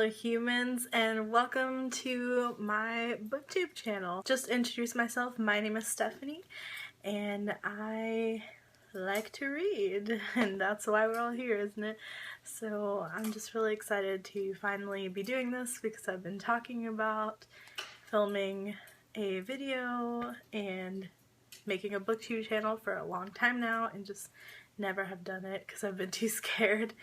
fellow humans, and welcome to my booktube channel. Just to introduce myself, my name is Stephanie and I like to read, and that's why we're all here, isn't it? So I'm just really excited to finally be doing this because I've been talking about filming a video and making a booktube channel for a long time now and just never have done it because I've been too scared.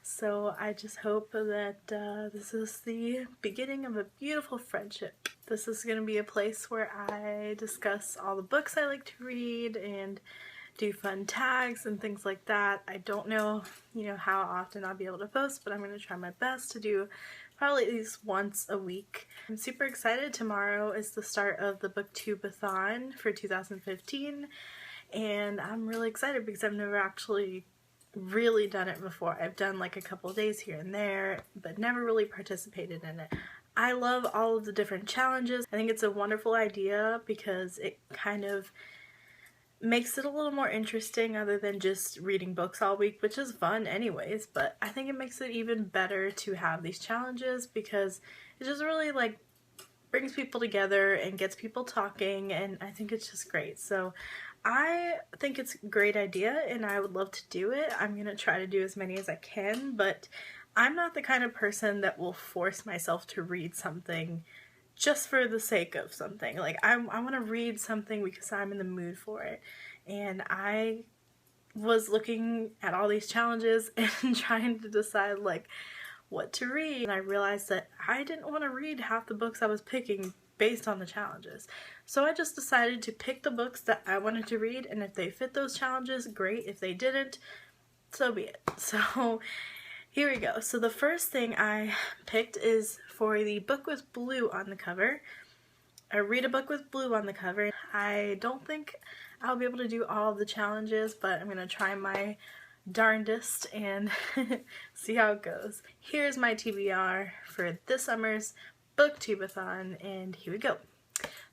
So I just hope that this is the beginning of a beautiful friendship. This is going to be a place where I discuss all the books I like to read and do fun tags and things like that. I don't know, how often I'll be able to post, but I'm going to try my best to do probably at least once a week. I'm super excited. Tomorrow is the start of the BookTubeAthon for 2015, and I'm really excited because I've never actually really done it before. I've done like a couple of days here and there, but never really participated in it. I love all of the different challenges. I think it's a wonderful idea because it kind of makes it a little more interesting other than just reading books all week, which is fun anyways, but I think it makes it even better to have these challenges because it just really like brings people together and gets people talking, and I think it's just great. So I think it's a great idea and I would love to do it. I'm gonna try to do as many as I can, but I'm not the kind of person that will force myself to read something just for the sake of something. Like I want to read something because I'm in the mood for it. And I was looking at all these challenges and trying to decide like what to read, and I realized that I didn't want to read half the books I was picking based on the challenges. So I just decided to pick the books that I wanted to read, and if they fit those challenges, great. If they didn't, so be it. So here we go. So the first thing I picked is for the book with blue on the cover. I read a book with blue on the cover. I don't think I'll be able to do all of the challenges, but I'm gonna try my darndest and see how it goes. Here's my TBR for this summer's BookTubeAthon, and here we go.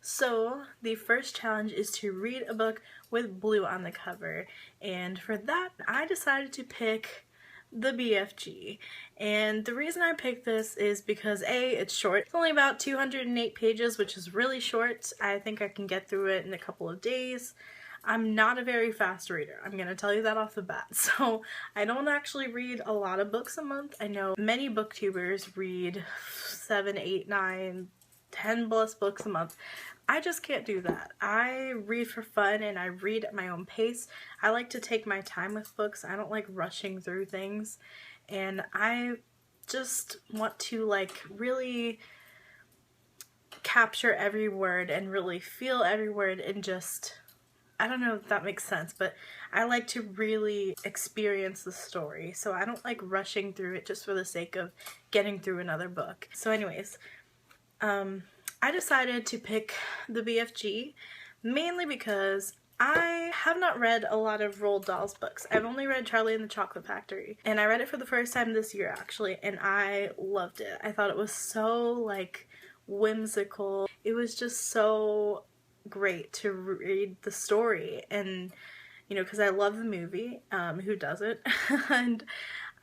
So the first challenge is to read a book with blue on the cover, and for that I decided to pick the BFG. And the reason I picked this is because A, it's short. It's only about 208 pages, which is really short. I think I can get through it in a couple of days. I'm not a very fast reader. I'm gonna tell you that off the bat. So I don't actually read a lot of books a month. I know many booktubers read 7, 8, 9, 10 plus books a month. I just can't do that. I read for fun and I read at my own pace. I like to take my time with books. I don't like rushing through things, and I just want to like really capture every word and really feel every word and just, I don't know if that makes sense, but I like to really experience the story. So I don't like rushing through it just for the sake of getting through another book. So anyways, I decided to pick the BFG mainly because I have not read a lot of Roald Dahl's books. I've only read Charlie and the Chocolate Factory, and I read it for the first time this year actually, and I loved it. I thought it was so like whimsical. It was just so great to read the story, and because I love the movie, who doesn't? And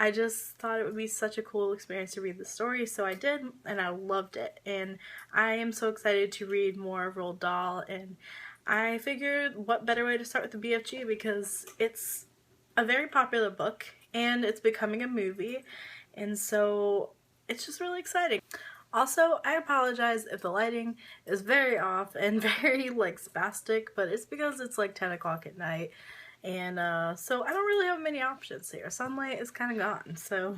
I just thought it would be such a cool experience to read the story, so I did, and I loved it. And I am so excited to read more of Roald Dahl, and I figured what better way to start with the BFG because it's a very popular book and it's becoming a movie, and so it's just really exciting. Also, I apologize if the lighting is very off and very like spastic, but it's because it's like 10 o'clock at night. And so I don't really have many options here. Sunlight is kind of gone, so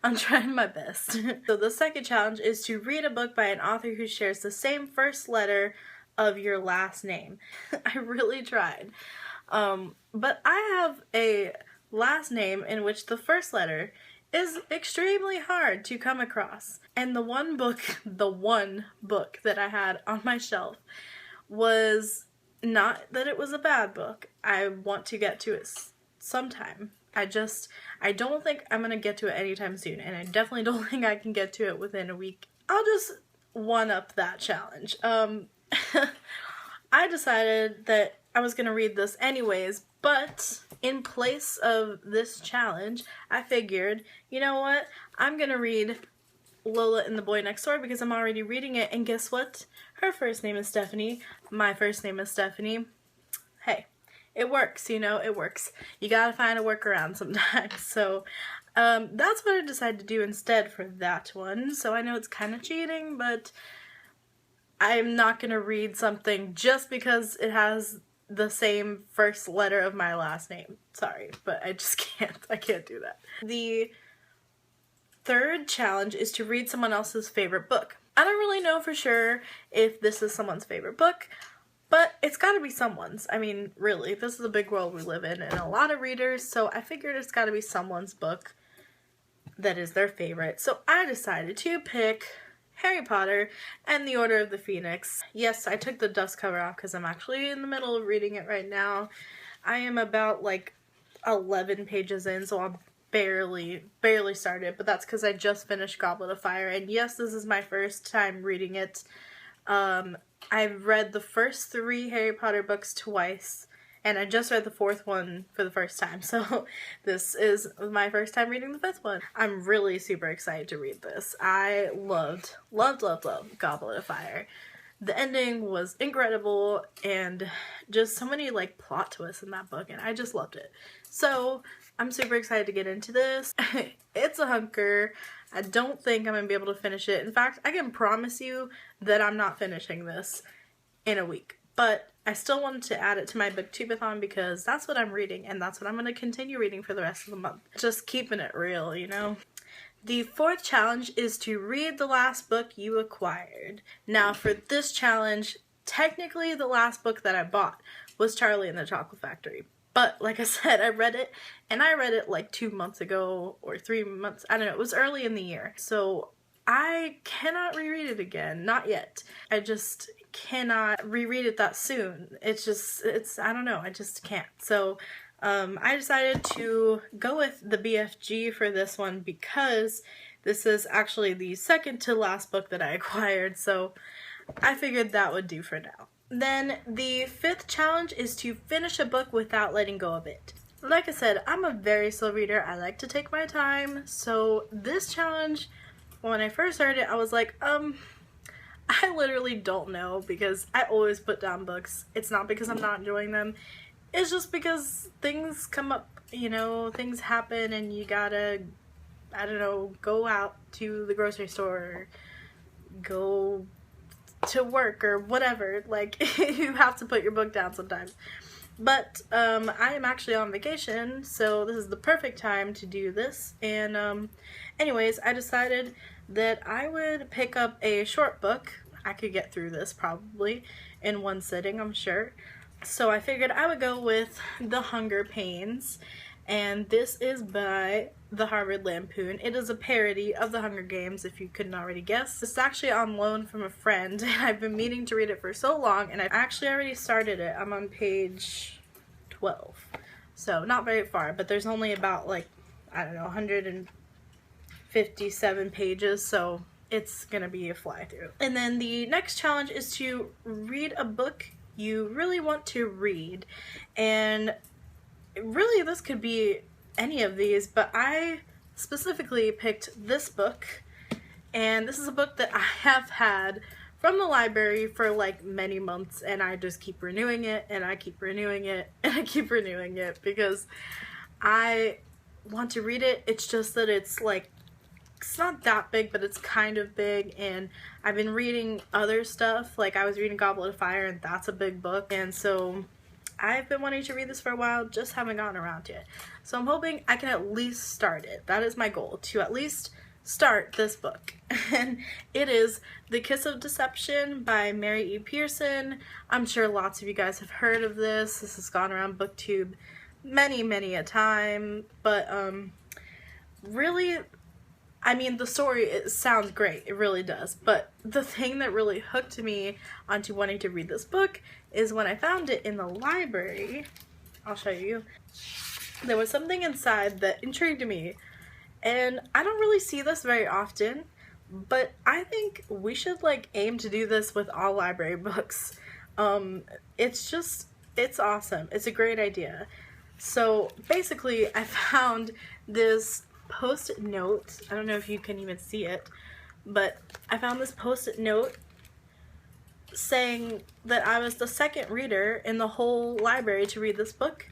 I'm trying my best. So the second challenge is to read a book by an author who shares the same first letter of your last name. I really tried. But I have a last name in which the first letter is extremely hard to come across. And the one book that I had on my shelf was not that it was a bad book. I want to get to it sometime. I don't think I'm gonna get to it anytime soon, and I definitely don't think I can get to it within a week. I'll just one-up that challenge. I decided that I was gonna read this anyways, but in place of this challenge, I figured, you know what? I'm gonna read Lola and the Boy Next Door because I'm already reading it, and guess what? Her first name is Stephanie. My first name is Stephanie. Hey, it works, you know, it works. You gotta find a workaround sometimes. So that's what I decided to do instead for that one. So I know it's kind of cheating, but I'm not gonna read something just because it has the same first letter of my last name. Sorry, but I just can't. I can't do that. The third challenge is to read someone else's favorite book. I don't really know for sure if this is someone's favorite book, but it's gotta be someone's. I mean, really, this is a big world we live in and a lot of readers, so I figured it's gotta be someone's book that is their favorite. So I decided to pick Harry Potter and the Order of the Phoenix. Yes, I took the dust cover off because I'm actually in the middle of reading it right now. I am about like 11 pages in, so I'm barely started, but that's because I just finished Goblet of Fire, and yes, this is my first time reading it. I've read the first 3 Harry Potter books twice, and I just read the 4th one for the first time, so this is my first time reading the 5th one. I'm really super excited to read this. I loved Goblet of Fire. The ending was incredible, and just so many like plot twists in that book, and I just loved it. So I'm super excited to get into this. It's a hunker. I don't think I'm gonna be able to finish it. In fact, I can promise you that I'm not finishing this in a week. But I still wanted to add it to my BookTubeAthon because that's what I'm reading, and that's what I'm going to continue reading for the rest of the month. Just keeping it real, you know? The 4th challenge is to read the last book you acquired. Now for this challenge, technically the last book that I bought was Charlie and the Chocolate Factory. But like I said, I read it, and I read it like 2 months ago or 3 months, I don't know, it was early in the year. So I cannot reread it again, not yet. I just cannot reread it that soon. I don't know, I just can't. So I decided to go with the BFG for this one because this is actually the second to last book that I acquired, so I figured that would do for now. Then the 5th challenge is to finish a book without letting go of it. Like I said, I'm a very slow reader. I like to take my time, so this challenge, when I first heard it, I was like, I literally don't know, because I always put down books. It's not because I'm not enjoying them. It's just because things come up, you know, things happen and you gotta, I don't know, go out to the grocery store, or go to work or whatever. Like, you have to put your book down sometimes. But I am actually on vacation, so this is the perfect time to do this. And anyways, I decided that I would pick up a short book. I could get through this probably in one sitting, I'm sure. So I figured I would go with The Hunger Pains, and this is by the Harvard Lampoon. It is a parody of The Hunger Games, if you couldn't already guess. It's actually on loan from a friend, and I've been meaning to read it for so long, and I actually already started it. I'm on page 12, so not very far, but there's only about, like, I don't know, 157 pages, so it's gonna be a fly through. And then the next challenge is to read a book you really want to read, and really this could be any of these, but I specifically picked this book, and this is a book that I have had from the library for like many months, and I just keep renewing it, and I keep renewing it, and I keep renewing it because I want to read it. It's just that it's like, it's not that big, but it's kind of big, and I've been reading other stuff. Like, I was reading Goblet of Fire, and that's a big book, and so I've been wanting to read this for a while, just haven't gotten around to it. So I'm hoping I can at least start it. That is my goal, to at least start this book. And it is The Kiss of Deception by Mary E. Pearson. I'm sure lots of you guys have heard of this. This has gone around BookTube many a time, but really, I mean, the story, it sounds great, it really does, but the thing that really hooked me onto wanting to read this book is when I found it in the library. I'll show you. There was something inside that intrigued me, and I don't really see this very often, but I think we should like aim to do this with all library books. It's awesome. It's a great idea. So basically, I found this post-it note. I don't know if you can even see it, but I found this post-it note saying that I was the second reader in the whole library to read this book.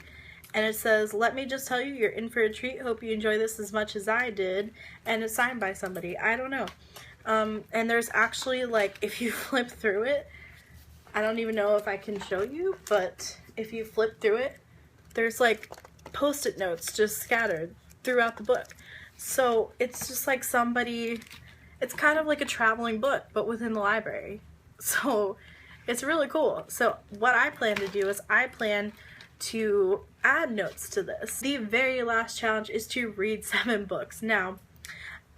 And it says, "Let me just tell you, you're in for a treat. Hope you enjoy this as much as I did." And it's signed by somebody. I don't know. And there's actually, like, if you flip through it, I don't even know if I can show you, but if you flip through it, there's like post-it notes just scattered throughout the book. So it's just like somebody, it's kind of like a traveling book, but within the library. So it's really cool. So what I plan to do is I plan to add notes to this. The very last challenge is to read 7 books. Now,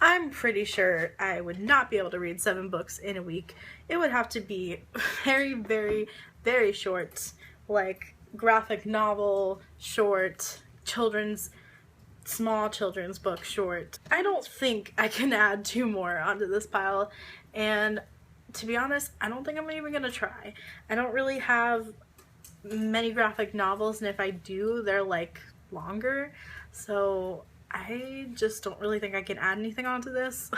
I'm pretty sure I would not be able to read 7 books in a week. It would have to be very, very, very short, like graphic novel, short, small children's book short. I don't think I can add 2 more onto this pile, and to be honest, I don't think I'm even gonna try. I don't really have many graphic novels, and if I do, they're like longer, so I just don't really think I can add anything onto this.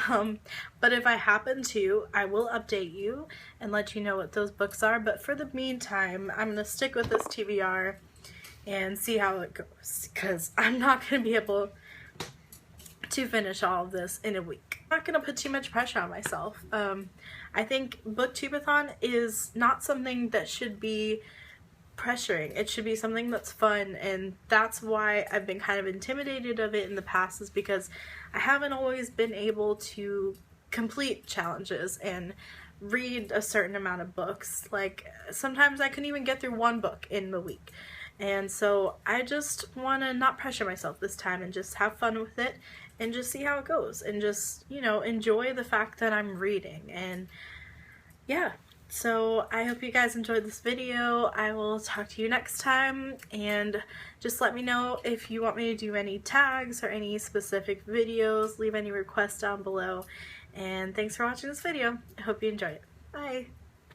But if I happen to, I will update you and let you know what those books are. But for the meantime, I'm gonna stick with this TBR and see how it goes, because I'm not gonna be able to finish all of this in a week. I'm not gonna put too much pressure on myself. I think BookTubeAthon is not something that should be pressuring. It should be something that's fun, and that's why I've been kind of intimidated of it in the past, is because I haven't always been able to complete challenges and read a certain amount of books. Like, sometimes I couldn't even get through 1 book in the week. And so I just want to not pressure myself this time and just have fun with it and just see how it goes and just, you know, enjoy the fact that I'm reading. And yeah, so I hope you guys enjoyed this video. I will talk to you next time, and just let me know if you want me to do any tags or any specific videos. Leave any requests down below, and thanks for watching this video. I hope you enjoyed it. Bye!